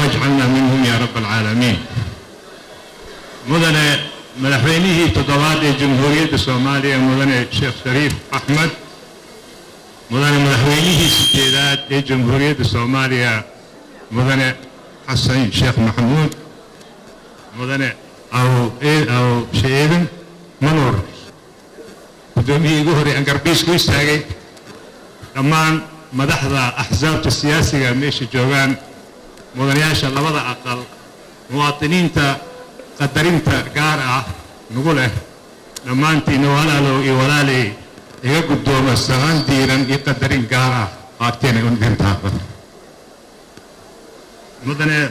اجعلنا منهم يا رب العالمين. مدن مدحوينه تضواد جمهورية الصومالية مدن الشيخ شريف أحمد، مدن مدحوينه سيدات جمهورية الصومالية مدن حسن شيخ محمود، مدن أو شيئين منور قدومي جهري أنقربيس كويستاجي كمان مدحضة أحزاب السياسية ماشي جوان مدنياش الله وضع أقل مواطنين تا قدرين تا قارعة نقوله لما أنتي نوالالو إيوالالي إيقا قدوم السغان ديران يقدرين قارعة قاتين يقولين تاقل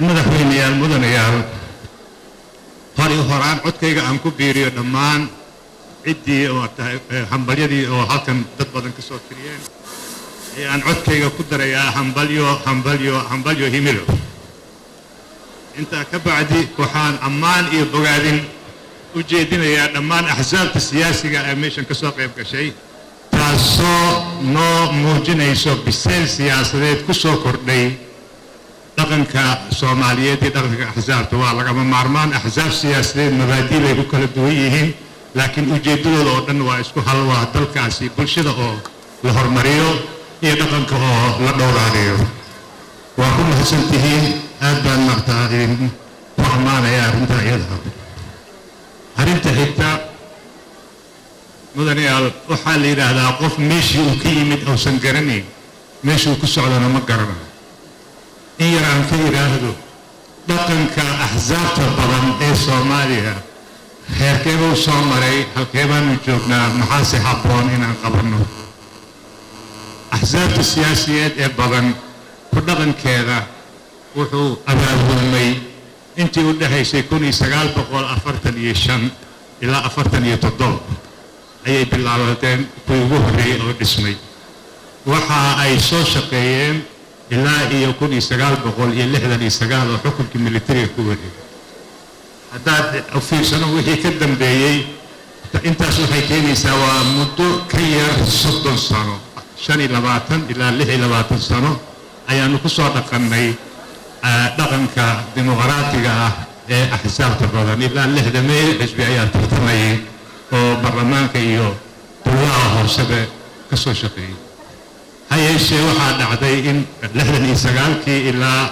مدحوين يال مدن يال هاري هوران عدكيغا أنكو بيريو دمان عدي همباليدي أو هالكن تطبطن كسو كريين أن عدكيغا قدر يا همباليو هيميلو انت كبعدي كوحان أمان إيه بغادين وجيدين يا دمان أحزاب السياسية أميشن كسو قيب كشي تاسو نو موجينيسو بسيل سياسيات كسو كردي دقنك سوماليتي دقنك أحزاب توالغا مارمان أحزاب سياسية مبادئ لي كل دويين لكن وجيدوا لو دنوا اسكو حلوا دلكاسي بلشده او لهرمريو iyo dhaqanka oo la dhowraanayo waa ku mahadsantihiin aad baan martaan ku amaanayaa arrinta iyada arrinta xigta mudanayaal waxaa la yidhaahdaa qof meeshii uu ka yimid uusan garanayn meeshii uu ku socdana ma garanayo in yar aan ka yidhaahdo dhaqanka axsaabta badan ee soomaaliya heerkeebuu soo maray halkee baanu joognaa maxaase habboon inaan qabanno أحزاب السياسيات بدن كدغن كذا وحو أبابولمي أنت ودها سيكون يسقال بقول أفرتني يشن إلى أفرتني يتضل أي بالعرضين بيوهري أو اسمي وحا أي سوشقيين إلا يكون يسقال بقول يلحظن يسقال وحكم كميليتري كوري هذا في سنة وهي كدم بيي أنت سوحيتيني سوا مدو كير 60 سنة 25 إلى 26 سنة أيانو كسر دقني دقنك ديمقراطية أحزاب البلدان إلى 600 حزبيات تطمئي وبرلمان كيو طلعه سبع كسر شقي هاي الشيء واحد عدين 6 كي إلى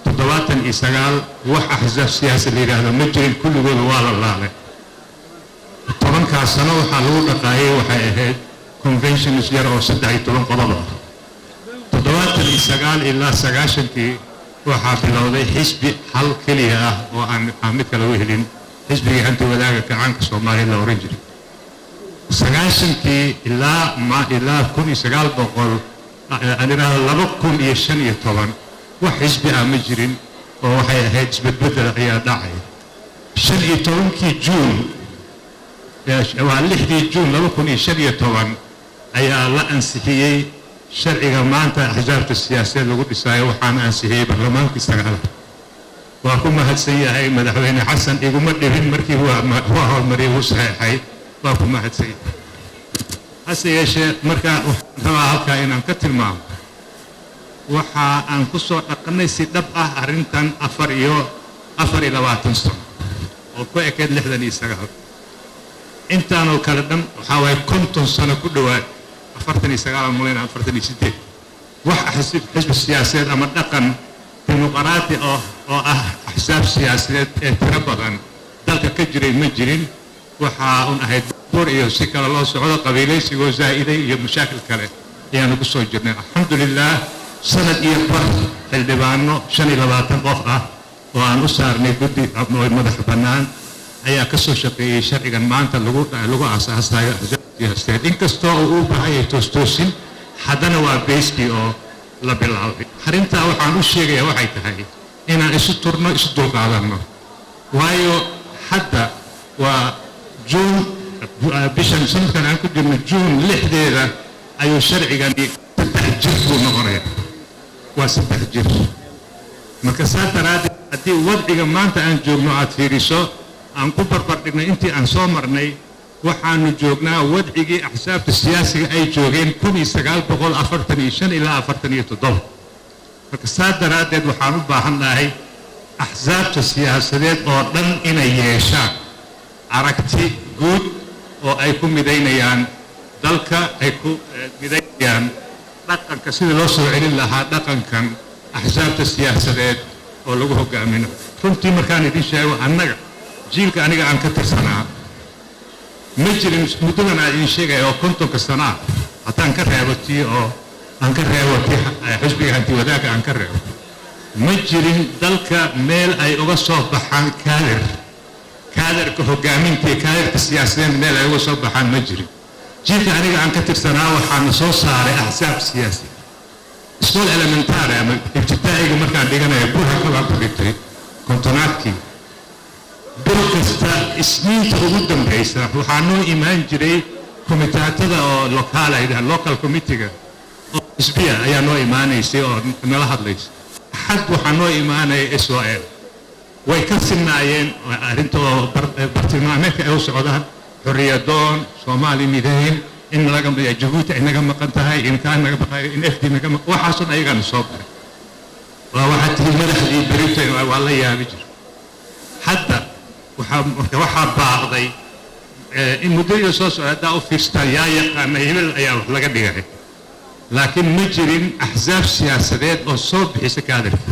تضوات إسرائيل وح أحزاب سياسية اللي هذا مجرم كل جول والله الله طبعا كاسنة وحلول دقائق وحيهد conventions yar oo 13 qodob ah toddobaatan iyo sagaal ilaa 90kii waxaa bilowday xisbi hal kaliya ah oo aan mid kale u helin xisbiga hanti wadaaga kacaanka Soomaaliya la oran jiray 90kii ilaa 1900 anira 2015 wax xisbi ah ma jirin oo waxay ahayd isbedbedel ayaa dhacay 15kii Juun waa 6 Juun 2015 ayaa la ansixiyay sharciga maanta axsaabta siyaasadeed lagu dhisaayo waxaana ansixiyay baarlamaankii sagaalaad waa ku mahadsan yahay madaxweyne xasan iguma dhibin markii waa hormariyay uu saxeexay waa ku mahadsan yahay hase yeeshee markaa waxaan rabaa halkaa inaan ka tilmaamo waxa aan ku soo dhaqanay si dhab ah arrintan 24 sano oo ku ekeed 69 intaanoo kale dhan waxaa waay 50 sano ku dhowaad 49 مليون 48 wax xisbi siyaasadeed ama dhaqan dimuqraadi oo axsaab siyaasadeed ee tiro badan dalka ka jiray ma jirin waxa uu ahayd bur iyo si kala loo socdo qabiilaysigoo zaa'iday iyo mashaakil kale ayaanu ku soo jirnay alxamdulillah sanad iyo bar xildhibaano 25 qof ah oo aan u saarnay guddi madax bannaan ayaa ka soo shaqeeyay sharcigan maanta lagu aasaasayo axsaab inkastoo uu u baahan yahay toosin haddana waa beeskii oo la bilaabay arrintaa waxaan u sheegayaa waxay tahay inaan isu turno isu dulqaadanno waayo hadda waa juun bishan sanadkan aan ku jirno juun 6deeda ayuu sharcigani 3 jir buu noqonayaa waa 3 jir marka saa daraaddeed haddii wadciga maanta aan joogno aad fiiriso aan ku barbardhignay intii aan soo marnay waxaanu joognaa wadcigii axsaabta siyaasiga ay joogeen 1945 ilaa 47 marka saa daraaddeed waxaan u baahannahay axsaabta siyaasadeed oo dhan inay yeeshaan aragti guud oo ay ku midaynayaan dalka, ay ku midaynayaan dhaqanka sidii loo soo celin lahaa dhaqankan axsaabta siyaasadeed oo lagu hoggaamino. runtii markaan idin sheego annaga jiilka aniga aan ka tirsanaa ma jirin muddadan aan idin sheegaya oo 50 sano ah haddaan ka reebo tii oo aan ka reebo tii xisbiga hanti wadaagga aan ka reebo ma jirin dalka meel ay uga soo baxaan kaaderka hoggaaminta iyo kaaderka siyaasadeed meel ay uga soo baxaan ma jirin. jiilka aniga aan ka tirsanaa waxaana soo saaray axsaab siyaasi iskool elementaari ama ibtidaa'iga markaan dhiganaya burha kabaan ku dhigtay kontonaadkii. bil kasta isniinta ugu dambaysa waxaa noo imaan jiray komitaatada oo lokaal ay dhahaan local committeega oo xisbiya ayaa noo imaanaysay oo nala hadlaysa. axad waxaa noo imaanaya SOL way ka sinaayeen arrintoo bartilmaameedka ay u socdaan xorriyadoon Soomaali midayn in laga Jabuuti ay naga maqan tahay in kaan naga baqay in FD naga maqan waxaasoo ayagana soo baray waa waxa tii madaxdii Britain waa la yaabi jiray. hadda waxaa baaqday in muddada soo socda u fiirstaan yaa yaqaana hebel ayaa wax laga dhigay laakiin ma jirin axsaab siyaasadeed oo soo bixisa kaadirka.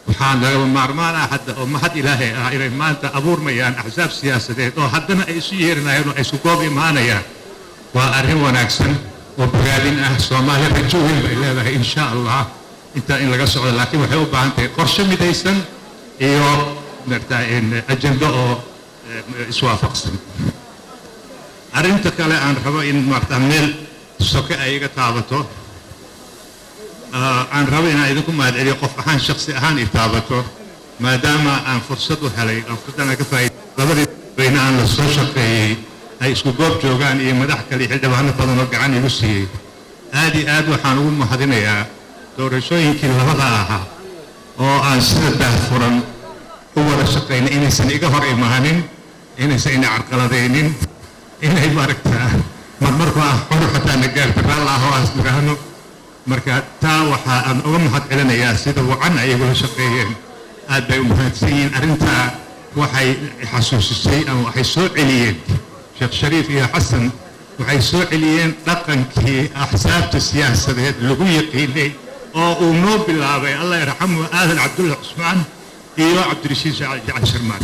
waxaan laga maarmaanaa hadda oo mahad ilaahay ah inay maanta abuurmayaan axsaab siyaasadeed oo haddana ay isu yeerinayaan oo ay isu goob imaanayaan. waa arrin wanaagsan oo bogaadin ah. Soomaaliya rajo weyn bay leedahay insha allah intaa in laga socdo laakiin waxay u baahan tahay qorshe midaysan iyo ajendo oo iswaafaqsan. arrinta kale aan rabo in meel soke ay iga taabato aan rabo inaan idinku mahadceliyo qof ahaan shakhsi ahaan i taabato maadaama aan fursad u helay aan fursadana ka faa'iiday labadii bayna aan la soo shaqeeyey ay isku goob joogaan iyo madax kale iyo xildhibaano badan oo gacan igu siiyey. aad iyo aad waxaan ugu mahadinayaa doorashooyinkii labada ahaa oo aan sida daahfuran u wada shaqayna inaysan iga hor imaanin inaysan ina carqaladaynin inay maaragtaa marmarku ah xor xataa na gaarta raalla ah oo aan isniraahno. marka taa waxaa aan uga mahad celinayaa sida wacan ay igula shaqeeyeen aad bay u mahadsan yihiin. arrintaa waxay xasuusisay ama waxay soo celiyeen sheekh shariif iyo xasan waxay soo celiyeen dhaqankii axsaabta siyaasadeed lagu yaqiinay oo uu noo bilaabay allah yarxamu aadan cabdulla cusmaan iyo cabdirashiid jacal sharmaar.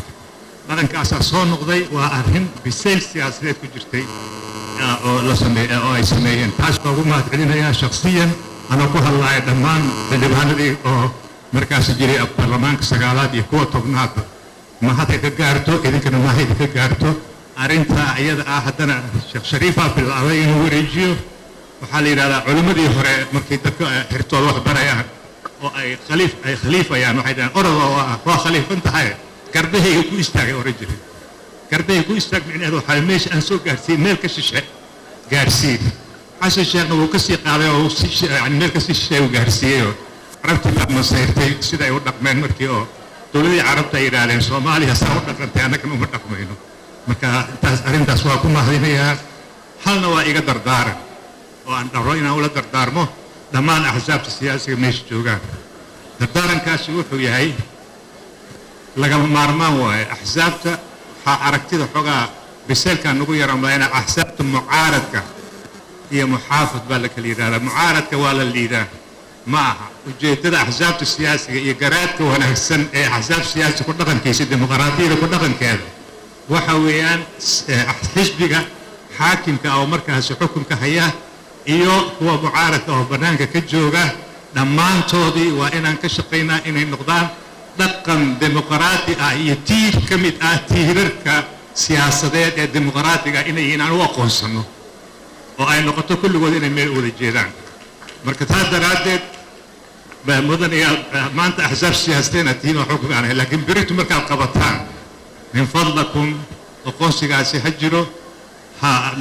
dhaqankaasaa soo noqday waa arrin bisayl siyaasadeed ku jirtay oo ay sameeyeen. taas baa ugu mahad celinayaa shakhsiyan anoo ku hadlaaya dhammaan xildhibaanadii oo markaas jiray baarlamaanka 9aad iyo kuwa 10aadba mahadka ka gaarto idinkana mahadka ka gaarto. arrintaa iyada ah haddana sheekh shariifaa bilaabay inuu wareejiyo. waxaa la yidhahdaa culimmadii hore markay dadka xirtooda wax barayaan oo ay khaliifayaan waxay dhahaan orada waa khaliifan tahay gardahayga ku istaagay oran jiray. gardahayga ku istaag micnaheedu waxaa meesha aan soo gaarsiin meel ka shishe gaarsiin. xasan sheekhna wuu ka sii qaaday oo meel ka sii shishe uu gaarsiiyeyoo carabtii baa masayrtay sida ay u dhaqmeen markii oo dowladii carabta ay yidhaahdeen Soomaaliya saa u dhaqantay annagana uma dhaqmayno. marka arrintaas waa ku mahadinayaa. halna waa iga dardaaran oo aan dharo inaan ula dardaarmo dhammaan axsaabta siyaasiga meesha joogaan. dardaarankaasi wuxuu yahay lagama maarmaan waaye axsaabta waxaa aragtida xogaa biseelkaan ugu yaranbayna axsaabta mucaaradka iyo muxaafid baa la kala yidhahdaa. mucaaradka waa la liidaa ma aha ujeeddada axsaabta siyaasiga iyo garaadka wanaagsan ee axsaab siyaasi ku dhaqankiisa dimuqraadiyada ku dhaqankeeda waxa weeyaan xisbiga xaakimka oo markaasi xukunka haya iyo kuwa mucaaradka oo bannaanka ka jooga dhammaantoodii waa inaan ka shaqaynaa inay noqdaan dhaqan dimuqraadi ah iyo tiir ka mid ah tiirarka siyaasadeed ee dimuqraadiga inay inaan u aqoonsano oo ay noqoto kulligood inay meel wada jeedaan. marka taas daraaddeed mudan maanta axsaab siyaasadeed aad tihiin oo xukunka aan ahay laakiin beritu markaad qabataan min fadlakum aqoonsigaasi ha jiro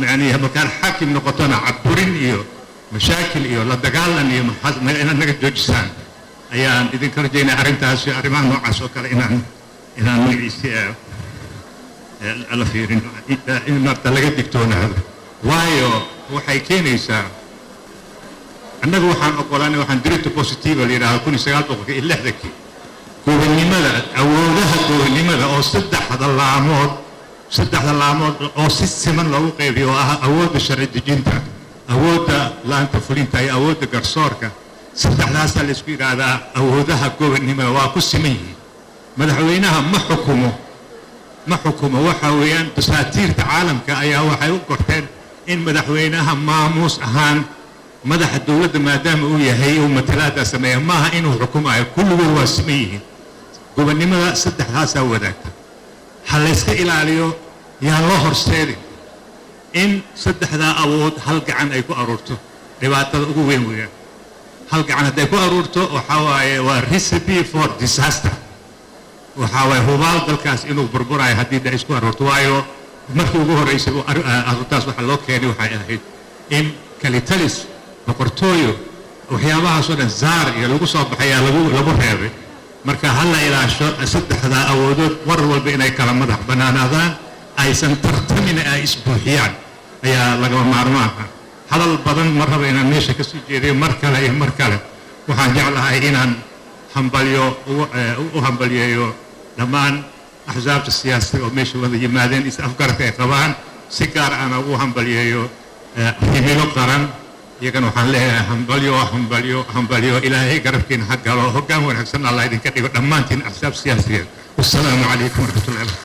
يعني مكان حاكم نقطنا عبورين إيو مشاكل إيو لا دجالن إيو إن نجد جوجسان أيام إذا كان جينا أرنتها شيء أرمان نوع سكر إن نجلس على فيرين إن ما تلاقي دكتورنا هذا وايو وحيكين إيسا أنك وحن أقولاني وحن دريت بوزيتيف اللي راح يكون سجال بقى إلا ذكي كون لماذا أو gobonnimada oo saddexda laamood oo si siman loogu qaybiyo oo ah awoodda sharci dejinta, awoodda laanta fulinta iyo awoodda garsoorka. saddexdaasaa la isku yidhaahdaa awoodaha gobonnimada waa ku siman yihiin. madaxweynaha ma xukumo waxa weeyaan dasaatiirta caalamka ayaa waxay u qorteen in madaxweynaha maamuus ahaan madaxa dowladda maadaama uu yahay uu matalaada sameeya maaha inuu xukumayo. kulligood waa siman yihiin. gobonnimada saddexdaasaa wadaagta. ha layska ilaaliyo yaan loo horseedin in saddexdaa awood hal gacan ay ku aruurto. dhibaatada ugu weyn weeyaan hal gacan hadday ku aruurto waxaa waaye waa recipe for disaster. waxaa waaye hubaal dalkaas inuu burburayo haddii da isku aruurto. waayo markii ugu horreysay arrintaas waxa loo keenay waxay ahayd in kalitalis boqortooyo waxyaabahaasoo dhan zaar iyo lagu soo baxayaa lagu reebay. marka ha la ilaasho saddexdaa awoodood mar walba inay kala madax bannaanaadaan, aysan tartamin ay isbuuxiyaan ayaa lagama maarmaan ah. hadal badan ma raba inaan meesha ka sii jeediyo mar kale iyo mar kale. waxaan jeclahay inaan u hambalyeeyo dhammaan axsaabta siyaasiga oo meesha wada yimaadeen is-afgarka ay qabaan. si gaar ana ugu hambalyeeyo himilo qaran. iyagana waxaan leeyahay hambalyo ilaahay garabkiina ha galo. hoggaan wanaagsan allah idinka dhigo dhammaantiin axsaab siyaasiyeed. wassalaamu calaykum waraxmatullahi